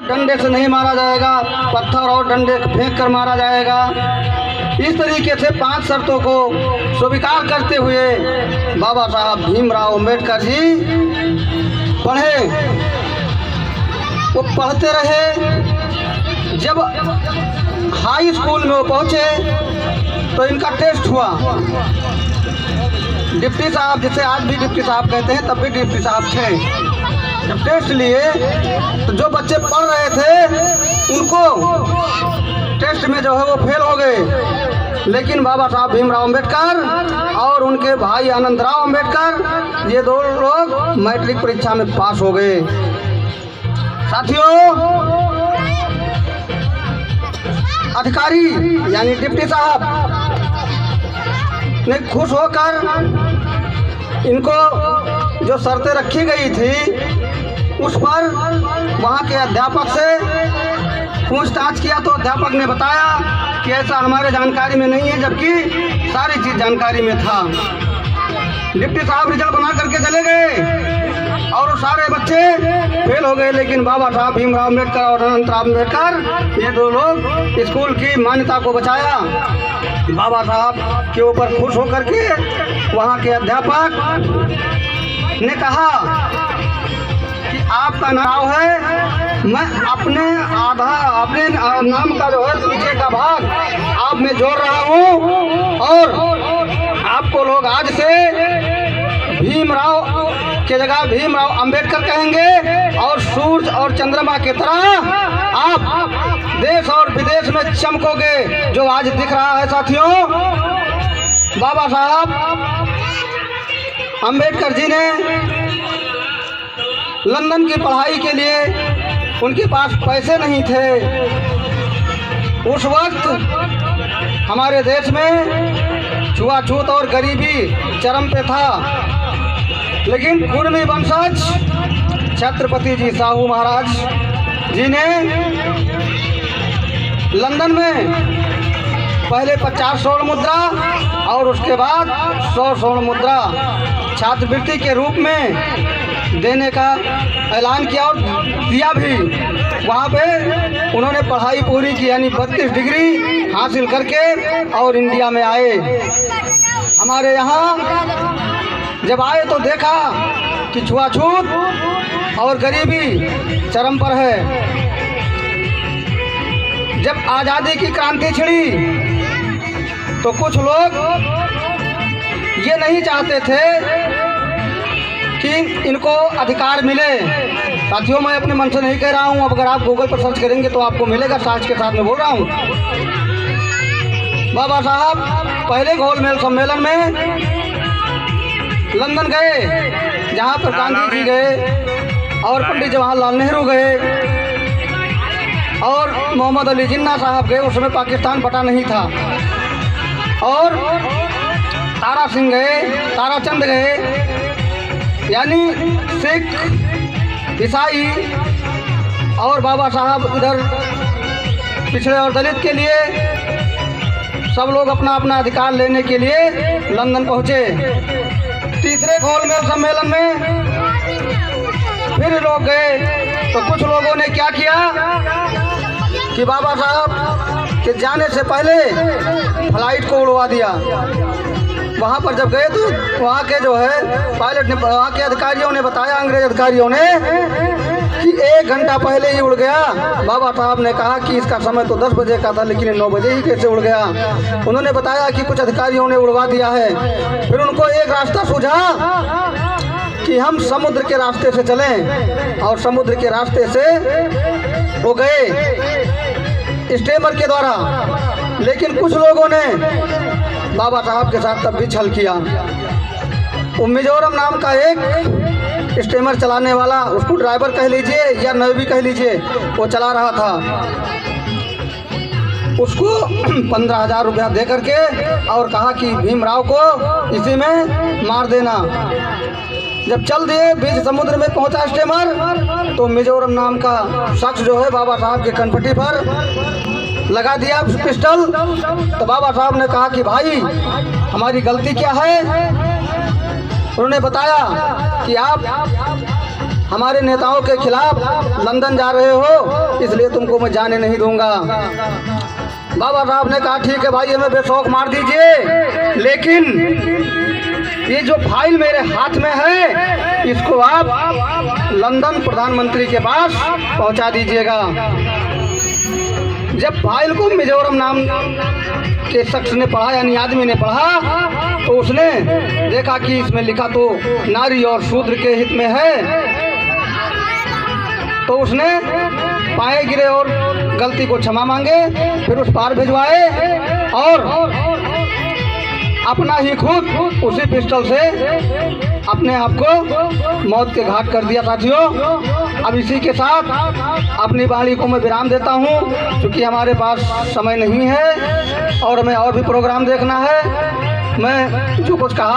डंडे से नहीं मारा जाएगा, पत्थर और डंडे फेंक कर मारा जाएगा। इस तरीके से 5 शर्तों को स्वीकार करते हुए बाबा साहब भीमराव अम्बेडकर जी पढ़े। वो पढ़ते रहे। जब हाई स्कूल में वो पहुँचे तो इनका टेस्ट हुआ। डिप्टी साहब, जिसे आज भी डिप्टी साहब कहते हैं, तब भी डिप्टी साहब थे। जब टेस्ट लिए तो जो बच्चे पढ़ रहे थे उनको टेस्ट में जो है वो फेल हो गए, लेकिन बाबा साहब भीमराव अम्बेडकर और उनके भाई आनंदराव अम्बेडकर ये 2 लोग मैट्रिक परीक्षा में पास हो गए। साथियों, अधिकारी यानी डिप्टी साहब ने खुश होकर इनको जो शर्तें रखी गई थी उस पर वहाँ के अध्यापक से पूछताछ किया तो अध्यापक ने बताया कि ऐसा हमारे जानकारी में नहीं है, जबकि सारी चीज़ जानकारी में था। डिप्टी साहब रिजल्ट बना करके चले गए और सारे बच्चे फेल हो गए, लेकिन बाबा साहब भीमराव अम्बेडकर और अनंतराव अम्बेडकर ये 2 लोग स्कूल की मान्यता को बचाया। बाबा साहब के ऊपर खुश होकर के वहाँ के अध्यापक ने कहा कि आपका नाम है, मैं अपने नाम का जो है पीछे का भाग आप में जोड़ रहा हूँ और आपको लोग आज से भीमराव के जगह भीमराव अम्बेडकर कहेंगे और सूरज और चंद्रमा की तरह आप देश और विदेश में चमकोगे जो आज दिख रहा है। साथियों, बाबा साहब अम्बेडकर जी ने लंदन की पढ़ाई के लिए उनके पास पैसे नहीं थे। उस वक्त हमारे देश में छुआछूत और गरीबी चरम पे था, लेकिन कुर्मी वंशज छत्रपति जी साहू महाराज जी ने लंदन में पहले 50 स्वर्ण मुद्रा और उसके बाद 100 स्वर्ण मुद्रा छात्रवृत्ति के रूप में देने का ऐलान किया और दिया भी। वहाँ पे उन्होंने पढ़ाई पूरी की, यानी 32 डिग्री हासिल करके और इंडिया में आए। हमारे यहाँ जब आए तो देखा कि छुआछूत और गरीबी चरम पर है। जब आज़ादी की क्रांति छिड़ी तो कुछ लोग ये नहीं चाहते थे कि इनको अधिकार मिले। साथियों, मैं अपने मन से नहीं कह रहा हूँ, अब अगर आप गूगल पर सर्च करेंगे तो आपको मिलेगा, साक्ष के साथ में बोल रहा हूँ। बाबा साहब पहले गोलमेज सम्मेलन में लंदन गए, जहाँ पर गांधी जी गए और पंडित जवाहरलाल नेहरू गए और मोहम्मद अली जिन्ना साहब गए। उस समय पाकिस्तान बटा नहीं था। और तारा सिंह गए, ताराचंद गए, यानी सिख, ईसाई और बाबा साहब इधर पिछड़े और दलित के लिए सब लोग अपना अपना अधिकार लेने के लिए लंदन पहुँचे। तीसरे गोलमेज सम्मेलन में फिर लोग गए तो कुछ लोगों ने क्या किया कि बाबा साहब के जाने से पहले फ्लाइट को उड़वा दिया। वहाँ पर जब गए तो वहाँ के जो है पायलट ने, वहाँ के अधिकारियों ने बताया, अंग्रेज अधिकारियों ने, कि 1 घंटा पहले ही उड़ गया। बाबा साहब ने कहा कि इसका समय तो 10 बजे का था, लेकिन 9 बजे ही कैसे उड़ गया। उन्होंने बताया कि कुछ अधिकारियों ने उड़वा दिया है। फिर उनको एक रास्ता सूझा कि हम समुद्र के रास्ते से चलें, और समुद्र के रास्ते से वो गए स्टीमर के द्वारा। लेकिन कुछ लोगों ने बाबा साहब के साथ तब भी छल किया। वो मिजोरम नाम का एक स्टीमर चलाने वाला, उसको ड्राइवर कह लीजिए या नेवी कह लीजिए, वो चला रहा था। उसको 15,000 रुपया दे करके और कहा कि भीमराव को इसी में मार देना। जब चल दिए, बीच समुद्र में पहुंचा स्टीमर, तो मिजोरम नाम का शख्स जो है बाबा साहब के कनपटी पर लगा दिया पिस्टल। तो बाबा साहब ने कहा कि भाई हमारी गलती क्या है। उन्होंने बताया कि आप हमारे नेताओं के खिलाफ लंदन जा रहे हो, इसलिए तुमको मैं जाने नहीं दूंगा। बाबा साहब ने कहा ठीक है भाई, हमें बेशौक मार दीजिए, लेकिन ये जो फाइल मेरे हाथ में है इसको आप लंदन प्रधानमंत्री के पास पहुंचा दीजिएगा। जब फाइल को मिजोरम नाम के शख्स ने पढ़ा, यानी आदमी ने पढ़ा, तो उसने देखा कि इसमें लिखा तो नारी और शूद्र के हित में है, तो उसने पाए गिरे और गलती को क्षमा मांगे, फिर उस पार भिजवाए और अपना ही खुद उसी पिस्टल से अपने आप को मौत के घाट कर दिया। साथियों, अब इसी के साथ अपनी वाणी को मैं विराम देता हूँ, क्योंकि हमारे पास समय नहीं है और हमें और भी प्रोग्राम देखना है। मैं जो कुछ कहा